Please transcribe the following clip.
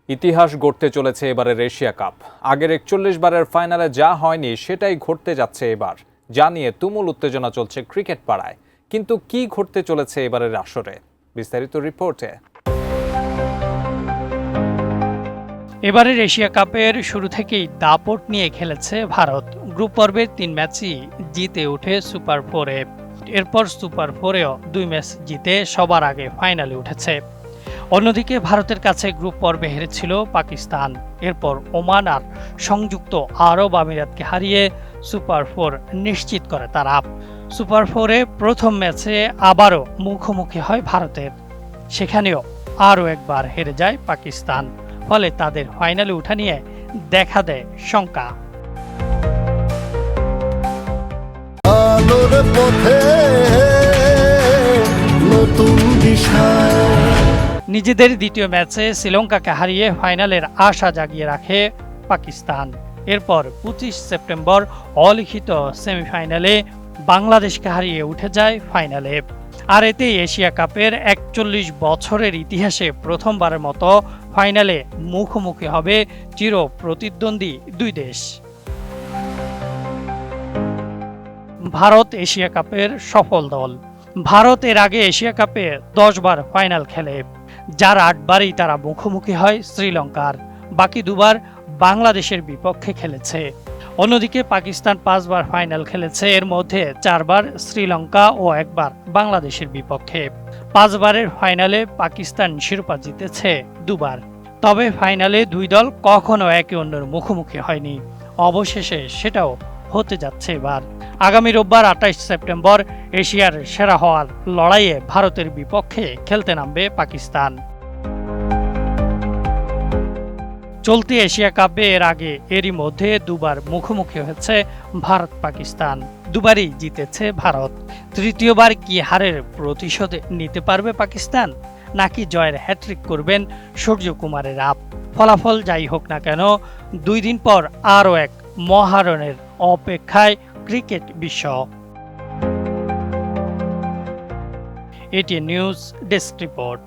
ইতিহাস গড়তে চলেছে এবারের এশিয়া কাপ। আগের ৪১ বারের ফাইনালে যা হয়নি সেটাই ঘটতে যাচ্ছে এবার। যা নিয়ে তুমুল উত্তেজনা চলছে ক্রিকেট পাড়ায়। কিন্তু কি ঘটতে চলেছে এবারের আসরে, বিস্তারিত রিপোর্টে। এবারের এশিয়া কাপের শুরু থেকেই দাপট নিয়ে খেলেছে ভারত। গ্রুপ পর্বের ৩ ম্যাচই জিতে ওঠে সুপার 4-এ। এরপর সুপার 4-এও ২ ম্যাচ জিতে সবার আগে ফাইনালে উঠেছে। অন্যদিকে ভারতের কাছে গ্রুপ পর্বে হেরেছিল পাকিস্তান। এরপর ওমান আর সংযুক্ত আরব আমিরাতকে হারিয়ে সুপার 4 নিশ্চিত করে তারা। সুপার 4-এ প্রথম ম্যাচে আবারও মুখোমুখি হয় ভারতের। সেখানেও আরও একবার হেরে যায় পাকিস্তান। ফলে তাদের ফাইনালে ওঠা নিয়ে দেখা দেয় শঙ্কা। নিজেদের দ্বিতীয় ম্যাচে শ্রীলঙ্কাকে হারিয়ে ফাইনালের আশা জাগিয়ে রাখে পাকিস্তান। এরপর ২৫ সেপ্টেম্বর অলিখিত সেমিফাইনালে বাংলাদেশকে হারিয়ে উঠে যায় ফাইনালে। আর এতেই এশিয়া কাপের ৪১ বছরের ইতিহাসে প্রথমবারের মতো ফাইনালে মুখোমুখি হবে চির প্রতিদ্বন্দ্বী দুই দেশ। ভারত এশিয়া কাপের সফল দল। ভারত এর আগে এশিয়া কাপে ১০ বার ফাইনাল খেলে, যার ৮ বারই তারা মুখোমুখি হয় শ্রীলঙ্কার। বাকি দুবার বাংলাদেশের বিপক্ষে খেলেছে। অন্যদিকে পাকিস্তান ৫ বার ফাইনাল খেলেছে, এর মধ্যে ৪ বার শ্রীলঙ্কা ও ১ বার বাংলাদেশের বিপক্ষে। ৫ বারের ফাইনালে পাকিস্তান শিরোপা জিতেছে ২ বার। তবে ফাইনালে দুই দল কখনো একে অন্যের মুখোমুখি হয়নি। অবশেষে সেটাও হতে যাচ্ছে এবার। আগামী রোববার ২৮ সেপ্টেম্বর এশিয়ার সেরা হওয়ার লড়াইয়ে ভারতের বিপক্ষে খেলতে নামবে পাকিস্তান। চলতি এশিয়া কাপে এর আগে এরই মধ্যে দুবার মুখোমুখি হয়েছে ভারত পাকিস্তান। দুবারই জিতেছে ভারত। তৃতীয়বার কি হারের প্রতিশোধ নিতে পারবে পাকিস্তান, নাকি জয়ের হ্যাট্রিক করবেন সূর্যকুমারেরা? ফলাফল যাই হোক না কেন, ২ দিন পর আরও এক মহারণের অপেক্ষায় ক্রিকেট বিশ্ব। ATN news desk report.